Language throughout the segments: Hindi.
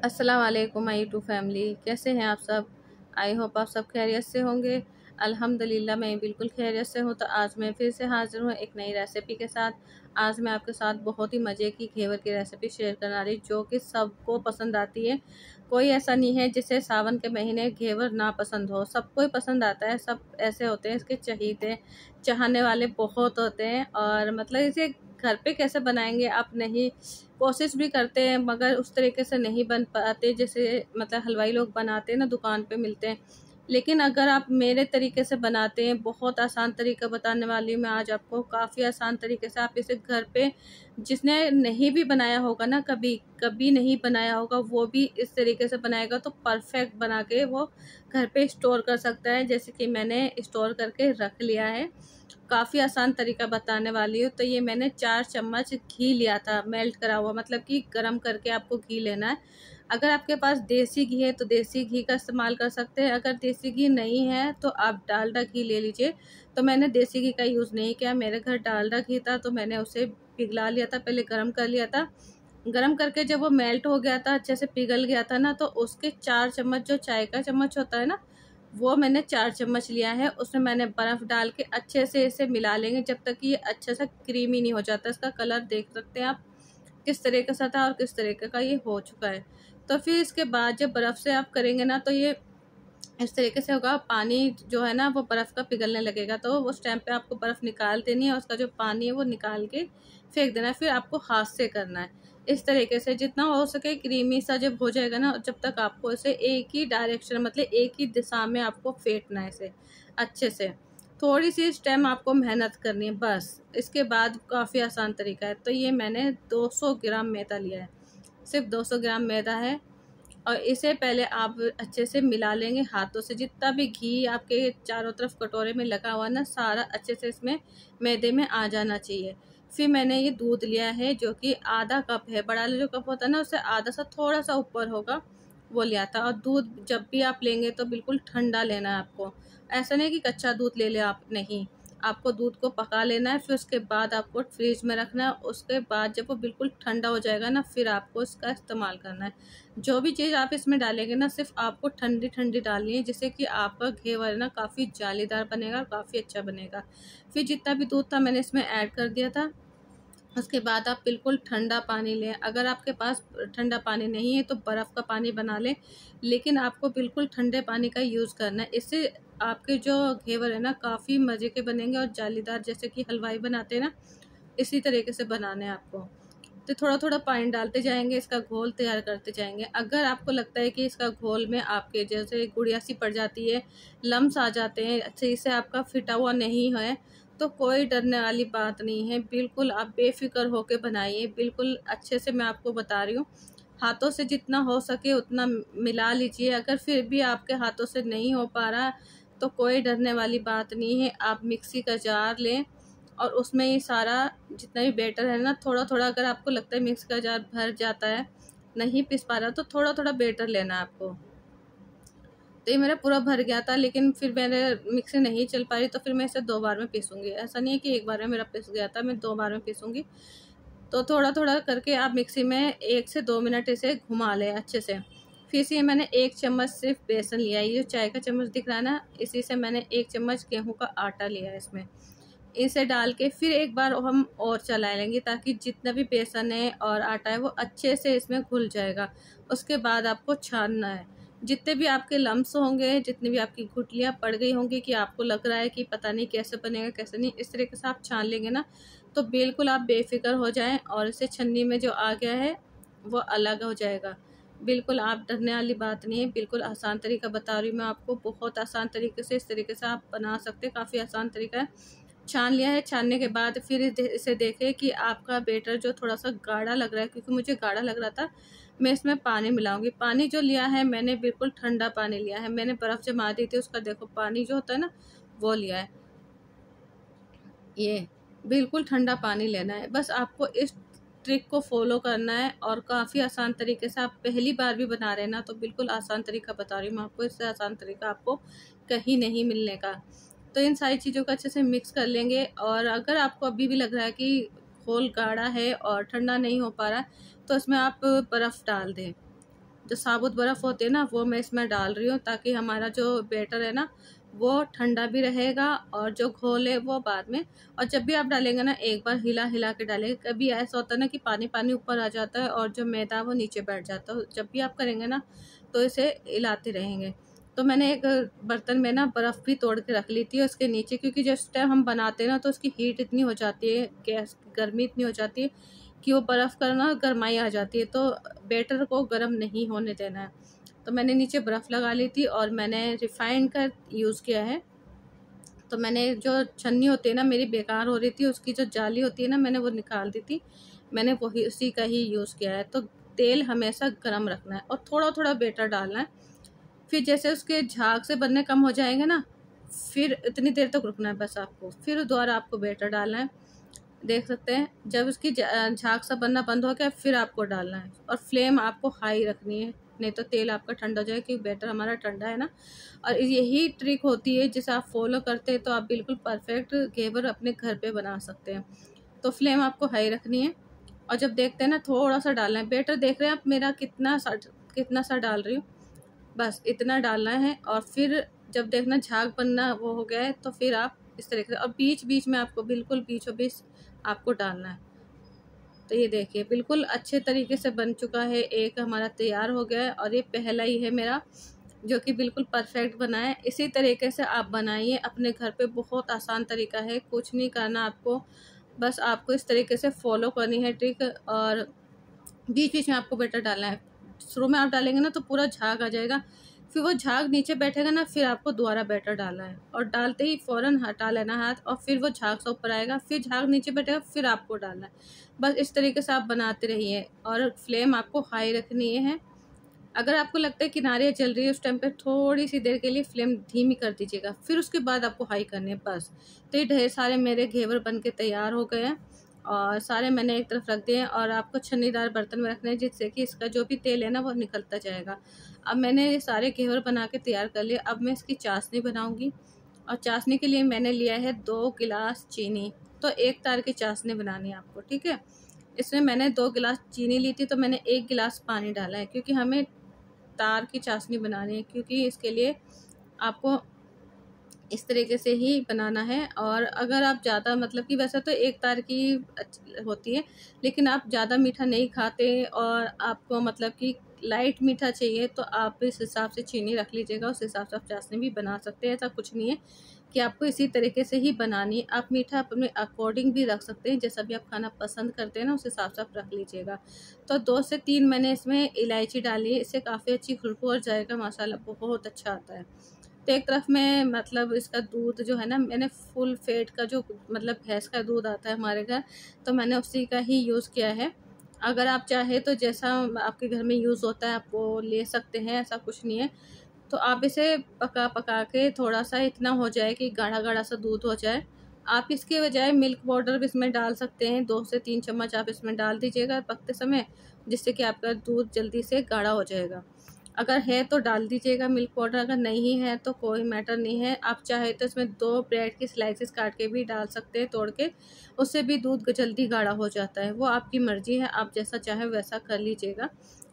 अस्सलाम वालेकुम माय यूट्यूब फैमिली, कैसे हैं आप सब। आई होप आप सब खैरियत से होंगे। अल्हम्दुलिल्लाह मैं बिल्कुल खैरियत से हूँ। तो आज मैं फिर से हाज़िर हूँ एक नई रेसिपी के साथ। आज मैं आपके साथ बहुत ही मज़े की घेवर की रेसिपी शेयर करना रही, जो कि सबको पसंद आती है। कोई ऐसा नहीं है जिसे सावन के महीने घेवर ना पसंद हो, सबको ही पसंद आता है। सब ऐसे होते हैं, इसके चहीते चाहने वाले बहुत होते हैं। और मतलब इसे घर पे कैसे बनाएंगे आप नहीं कोशिश भी करते हैं, मगर उस तरीके से नहीं बन पाते जैसे मतलब हलवाई लोग बनाते हैं ना, दुकान पे मिलते हैं। लेकिन अगर आप मेरे तरीके से बनाते हैं, बहुत आसान तरीका बताने वाली हूँ मैं आज आपको। काफ़ी आसान तरीके से आप इसे घर पे, जिसने नहीं भी बनाया होगा ना, कभी कभी नहीं बनाया होगा, वो भी इस तरीके से बनाएगा तो परफेक्ट बना के वो घर पे स्टोर कर सकता है। जैसे कि मैंने स्टोर करके रख लिया है। काफ़ी आसान तरीका बताने वाली हूँ। तो ये मैंने 4 चम्मच घी लिया था, मेल्ट करा हुआ, मतलब कि गरम करके आपको घी लेना है। अगर आपके पास देसी घी है तो देसी घी का इस्तेमाल कर सकते हैं। अगर देसी घी नहीं है तो आप डालडा घी ले लीजिए। तो मैंने देसी घी का यूज़ नहीं किया, मेरे घर डालडा घी था तो मैंने उसे पिघला लिया था, पहले गरम कर लिया था। गरम करके जब वो मेल्ट हो गया था, अच्छे से पिघल गया था ना, तो उसके 4 चम्मच, जो चाय का चम्मच होता है ना, वो मैंने 4 चम्मच लिया है। उसमें मैंने बर्फ़ डाल के अच्छे से इसे मिला लेंगे जब तक कि ये अच्छे से क्रीमी नहीं हो जाता। इसका कलर देख सकते हैं आप किस तरीके से था और किस तरीके का ये हो चुका है। तो फिर इसके बाद जब बर्फ़ से आप करेंगे ना, तो ये इस तरीके से होगा। पानी जो है ना वो बर्फ़ का पिघलने लगेगा, तो उस टाइम पे आपको बर्फ़ निकाल देनी है। उसका जो पानी है वो निकाल के फेंक देना है। फिर आपको हाथ से करना है इस तरीके से, जितना हो सके क्रीमी सा जब हो जाएगा ना, जब तक आपको इसे एक ही डायरेक्शन, मतलब एक ही दिशा में आपको फेंटना है इसे अच्छे से। थोड़ी सी इस टाइम आपको मेहनत करनी है बस। इसके बाद काफ़ी आसान तरीका है। तो ये मैंने 200 ग्राम मैदा लिया है, सिर्फ 200 ग्राम मैदा है। और इसे पहले आप अच्छे से मिला लेंगे हाथों से। जितना भी घी आपके चारों तरफ कटोरे में लगा हुआ ना, सारा अच्छे से इसमें मैदे में आ जाना चाहिए। फिर मैंने ये दूध लिया है जो कि आधा कप है, बड़ा वाला जो कप होता है ना उससे आधा सा थोड़ा सा ऊपर होगा, वो लिया था। और दूध जब भी आप लेंगे तो बिल्कुल ठंडा लेना है आपको। ऐसा नहीं कि कच्चा दूध ले ले आप, नहीं, आपको दूध को पका लेना है। फिर उसके बाद आपको फ्रिज में रखना है। उसके बाद जब वो बिल्कुल ठंडा हो जाएगा ना, फिर आपको इसका इस्तेमाल करना है। जो भी चीज़ आप इसमें डालेंगे ना, सिर्फ आपको ठंडी ठंडी डालनी है, जिससे कि आपका घेवर है ना काफ़ी जालीदार बनेगा और काफ़ी अच्छा बनेगा। फिर जितना भी दूध था मैंने इसमें ऐड कर दिया था। उसके बाद आप बिल्कुल ठंडा पानी लें। अगर आपके पास ठंडा पानी नहीं है तो बर्फ़ का पानी बना लें, लेकिन आपको बिल्कुल ठंडे पानी का यूज़ करना है। इससे आपके जो घेवर है ना काफ़ी मज़े के बनेंगे और जालीदार, जैसे कि हलवाई बनाते हैं ना, इसी तरीके से बनाने हैं आपको। तो थोड़ा-थोड़ा पानी डालते जाएँगे, इसका घोल तैयार करते जाएँगे। अगर आपको लगता है कि इसका घोल में आपके जैसे गुड़िया-सी पड़ जाती है, लम्स आ जाते हैं, सही से आपका फिटा हुआ नहीं है, तो कोई डरने वाली बात नहीं है। बिल्कुल आप बेफ़िक्र होके बनाइए, बिल्कुल अच्छे से मैं आपको बता रही हूँ। हाथों से जितना हो सके उतना मिला लीजिए। अगर फिर भी आपके हाथों से नहीं हो पा रहा, तो कोई डरने वाली बात नहीं है। आप मिक्सी का जार लें और उसमें ये सारा जितना भी बैटर है ना, थोड़ा-थोड़ा, अगर आपको लगता है मिक्स का जार भर जाता है, नहीं पीस पा रहा, तो थोड़ा-थोड़ा बैटर लेना है आपको। तो ये मेरा पूरा भर गया था, लेकिन फिर मेरे मिक्सी नहीं चल पा रही, तो फिर मैं इसे 2 बार में पीसूँगी। ऐसा नहीं है कि एक बार में मेरा पिस गया था, मैं 2 बार में पीसूँगी। तो थोड़ा-थोड़ा करके आप मिक्सी में 1 से 2 मिनट इसे घुमा लें अच्छे से। फिर से मैंने 1 चम्मच सिर्फ़ बेसन लिया है। ये जो चाय का चम्मच दिख रहा है ना, इसी से मैंने 1 चम्मच गेहूँ का आटा लिया है इसमें। इसे डाल के फिर एक बार हम और चला लेंगे, ताकि जितना भी बेसन है और आटा है वो अच्छे से इसमें घुल जाएगा। उसके बाद आपको छानना है। जितने भी आपके लम्स होंगे, जितनी भी आपकी गुठलियाँ पड़ गई होंगी कि आपको लग रहा है कि पता नहीं कैसे बनेगा कैसे नहीं, इस तरीके से आप छान लेंगे ना, तो बिल्कुल आप बेफ़िक्र हो जाएँ और इसे छन्नी में जो आ गया है वो अलग हो जाएगा। बिल्कुल आप डरने वाली बात नहीं है, बिल्कुल आसान तरीका बता रही हूँ मैं आपको। बहुत आसान तरीके से इस तरीके से आप बना सकते हैं, काफ़ी आसान तरीका है। छान लिया है, छानने के बाद फिर इसे देखें कि आपका बैटर जो थोड़ा-सा गाढ़ा लग रहा है, क्योंकि मुझे गाढ़ा लग रहा था, मैं इसमें पानी मिलाऊँगी। पानी जो लिया है मैंने बिल्कुल ठंडा पानी लिया है। मैंने बर्फ़ जमा दी थी, उसका देखो पानी जो होता है ना, वो लिया है। ये बिल्कुल ठंडा पानी लेना है। बस आपको इस ट्रिक को फ़ॉलो करना है और काफ़ी आसान तरीके से, आप पहली बार भी बना रहे हैं ना, तो बिल्कुल आसान तरीका बता रही हूँ मैं आपको। इससे आसान तरीका आपको कहीं नहीं मिलने का। तो इन सारी चीज़ों को अच्छे से मिक्स कर लेंगे। और अगर आपको अभी भी लग रहा है कि घोल गाढ़ा है और ठंडा नहीं हो पा रहा है, तो इसमें आप बर्फ़ डाल दें। जो साबुत बर्फ़ होती है ना, वो मैं इसमें डाल रही हूँ, ताकि हमारा जो बैटर है ना वो ठंडा भी रहेगा और जो घोल है वो बाद में। और जब भी आप डालेंगे ना, एक बार हिला हिला के डालेंगे। कभी ऐसा होता है ना कि पानी पानी ऊपर आ जाता है और जो मैदा वो नीचे बैठ जाता है। जब भी आप करेंगे ना तो इसे हिलाते रहेंगे। तो मैंने एक बर्तन में ना बर्फ़ भी तोड़ के रख ली थी उसके नीचे, क्योंकि जिस टाइम हम बनाते हैं ना तो उसकी हीट इतनी हो जाती है, गैस की गर्मी इतनी हो जाती है कि वो बर्फ़ का ना गरमाई आ जाती है, तो बैटर को गर्म नहीं होने देना है। तो मैंने नीचे बर्फ़ लगा ली थी और मैंने रिफ़ाइंड का यूज़ किया है। तो मैंने जो छन्नी होती है ना मेरी बेकार हो रही थी, उसकी जो जाली होती है ना मैंने वो निकाल दी थी। मैंने वही उसी का ही यूज़ किया है। तो तेल हमेशा गरम रखना है और थोड़ा-थोड़ा बैटर डालना है। फिर जैसे उसके झाग से बनने कम हो जाएँगे ना, फिर इतनी देर तक रुकना है बस आपको। फिर दोबारा आपको बैटर डालना है। देख सकते हैं, जब उसकी झाग सा बनना बंद हो गया फिर आपको डालना है और फ्लेम आपको हाई रखनी है, नहीं तो तेल आपका ठंडा हो जाएगा, क्योंकि बैटर हमारा ठंडा है ना। और यही ट्रिक होती है जिसे आप फॉलो करते हैं तो आप बिल्कुल परफेक्ट घेवर अपने घर पे बना सकते हैं। तो फ्लेम आपको हाई रखनी है और जब देखते हैं ना थोड़ा सा डालना है बैटर। देख रहे हैं आप मेरा कितना सा डाल रही हूँ, बस इतना डालना है। और फिर जब देखना झाग बनना वो हो गया है तो फिर आप इस तरीके से, और बीच बीच में आपको बिल्कुल बीचों बीच आपको डालना है। तो ये देखिए बिल्कुल अच्छे तरीके से बन चुका है, एक हमारा तैयार हो गया है और ये पहला ही है मेरा जो कि बिल्कुल परफेक्ट बना है। इसी तरीके से आप बनाइए अपने घर पे, बहुत आसान तरीका है, कुछ नहीं करना आपको, बस आपको इस तरीके से फॉलो करनी है ट्रिक। और बीच बीच में आपको बैटर डालना है। शुरू में आप डालेंगे ना तो पूरा झाग आ जाएगा, फिर वो झाग नीचे बैठेगा ना, फिर आपको दोबारा बैटर डालना है और डालते ही फ़ौरन हटा लेना हाथ, और फिर वो झाग सा ऊपर आएगा, फिर झाग नीचे बैठेगा, फिर आपको डालना है। बस इस तरीके से आप बनाते रहिए और फ्लेम आपको हाई रखनी है। अगर आपको लगता है किनारे जल रही है उस टाइम पे थोड़ी सी देर के लिए फ्लेम धीमी कर दीजिएगा, फिर उसके बाद आपको हाई करनी है बस। तो ये ढेर सारे मेरे घेवर बन के तैयार हो गए हैं और सारे मैंने एक तरफ रख दिए हैं। और आपको छन्नीदार बर्तन में रखना है जिससे कि इसका जो भी तेल है ना वो निकलता जाएगा। अब मैंने ये सारे घेवर बना के तैयार कर लिए। अब मैं इसकी चाशनी बनाऊंगी और चाशनी के लिए मैंने लिया है 2 गिलास चीनी। तो एक तार की चाशनी बनानी है आपको, ठीक है। इसमें मैंने 2 गिलास चीनी ली थी तो मैंने 1 गिलास पानी डाला है, क्योंकि हमें तार की चाशनी बनानी है, क्योंकि इसके लिए आपको इस तरीके से ही बनाना है। और अगर आप ज़्यादा मतलब कि वैसे तो एक तार की होती है, लेकिन आप ज़्यादा मीठा नहीं खाते और आपको मतलब कि लाइट मीठा चाहिए तो आप इस हिसाब से चीनी रख लीजिएगा, उस हिसाब से आप चाशनी भी बना सकते हैं। ऐसा कुछ नहीं है कि आपको इसी तरीके से ही बनानी है, आप मीठा अपने अकॉर्डिंग भी रख सकते हैं, जैसा भी आप खाना पसंद करते हैं ना उस हिसाब से आप रख लीजिएगा। तो 2 से 3 मैंने इसमें इलायची डाली है, इससे काफ़ी अच्छी खुशबू और जायका माशाल्लाह बहुत अच्छा आता है। तो एक तरफ में मतलब इसका दूध जो है ना, मैंने फुल फेट का जो मतलब भैंस का दूध आता है हमारे घर, तो मैंने उसी का ही यूज़ किया है। अगर आप चाहे तो जैसा आपके घर में यूज़ होता है आप वो ले सकते हैं, ऐसा कुछ नहीं है। तो आप इसे पका पका के थोड़ा सा इतना हो जाए कि गाढ़ा गाढ़ा सा दूध हो जाए, आप इसके बजाय मिल्क पाउडर भी इसमें डाल सकते हैं। 2 से 3 चम्मच आप इसमें डाल दीजिएगा पकते समय, जिससे कि आपका दूध जल्दी से गाढ़ा हो जाएगा। अगर है तो डाल दीजिएगा मिल्क पाउडर, अगर नहीं है तो कोई मैटर नहीं है। आप चाहे तो इसमें 2 ब्रेड की स्लाइसेस काट के भी डाल सकते हैं तोड़ के, उससे भी दूध जल्दी गाढ़ा हो जाता है। वो आपकी मर्ज़ी है, आप जैसा चाहें वैसा कर लीजिएगा।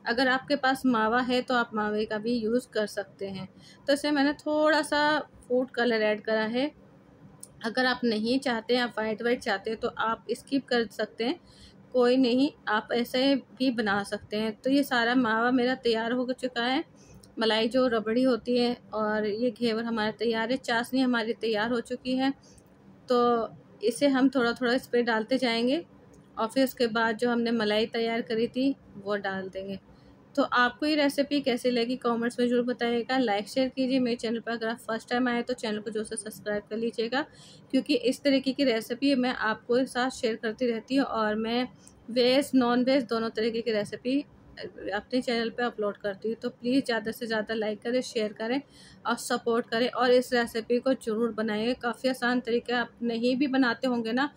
अगर आपके पास मावा है तो आप मावे का भी यूज़ कर सकते हैं। तो इसमें मैंने थोड़ा सा फूड कलर ऐड करा है। अगर आप नहीं चाहते, आप वाइट वाइट चाहते हैं तो आप स्किप कर सकते हैं, कोई नहीं, आप ऐसे भी बना सकते हैं। तो ये सारा मावा मेरा तैयार हो चुका है, मलाई जो रबड़ी होती है, और ये घेवर हमारा तैयार है, चाशनी हमारी तैयार हो चुकी है। तो इसे हम थोड़ा थोड़ा इस पर डालते जाएंगे और फिर उसके बाद जो हमने मलाई तैयार करी थी वो डाल देंगे। तो आपको ये रेसिपी कैसी लगी कमेंट्स में ज़रूर बताइएगा, लाइक शेयर कीजिए। मेरे चैनल पर अगर आप फर्स्ट टाइम आए तो चैनल को जो से सब्सक्राइब कर लीजिएगा, क्योंकि इस तरीके की रेसिपी मैं आपको साथ शेयर करती रहती हूँ और मैं वेज नॉन वेज दोनों तरीके की रेसिपी अपने चैनल पे अपलोड करती हूँ। तो प्लीज़ ज़्यादा से ज़्यादा लाइक करें, शेयर करें और सपोर्ट करें और इस रेसिपी को ज़रूर बनाइए। काफ़ी आसान तरीका, आप नहीं भी बनाते होंगे ना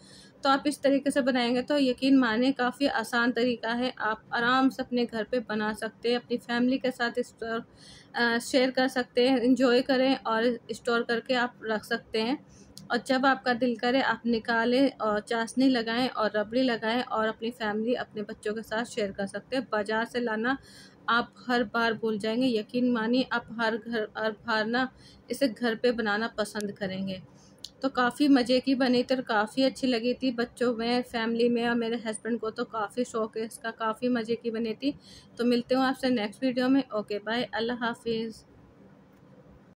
तो आप इस तरीके से बनाएंगे तो यकीन माने काफ़ी आसान तरीका है, आप आराम से अपने घर पे बना सकते हैं, अपनी फैमिली के साथ शेयर कर सकते हैं, इंजॉय करें और स्टोर करके आप रख सकते हैं। और जब आपका दिल करे आप निकालें और चाशनी लगाएं और रबड़ी लगाएं और अपनी फैमिली अपने बच्चों के साथ शेयर कर सकते हैं। बाज़ार से लाना आप हर बार भूल जाएंगे। यकीन मानिए आप हर बार ना इसे घर पे बनाना पसंद करेंगे। तो काफ़ी मज़े की बनी थी और काफ़ी अच्छी लगी थी बच्चों में, फैमिली में, और मेरे हस्बैंड को तो काफ़ी शौक है इसका। काफ़ी मज़े की बनी थी। तो मिलते हूँ आपसे नेक्स्ट वीडियो में। ओके बाय, अल्लाह हाफिज़।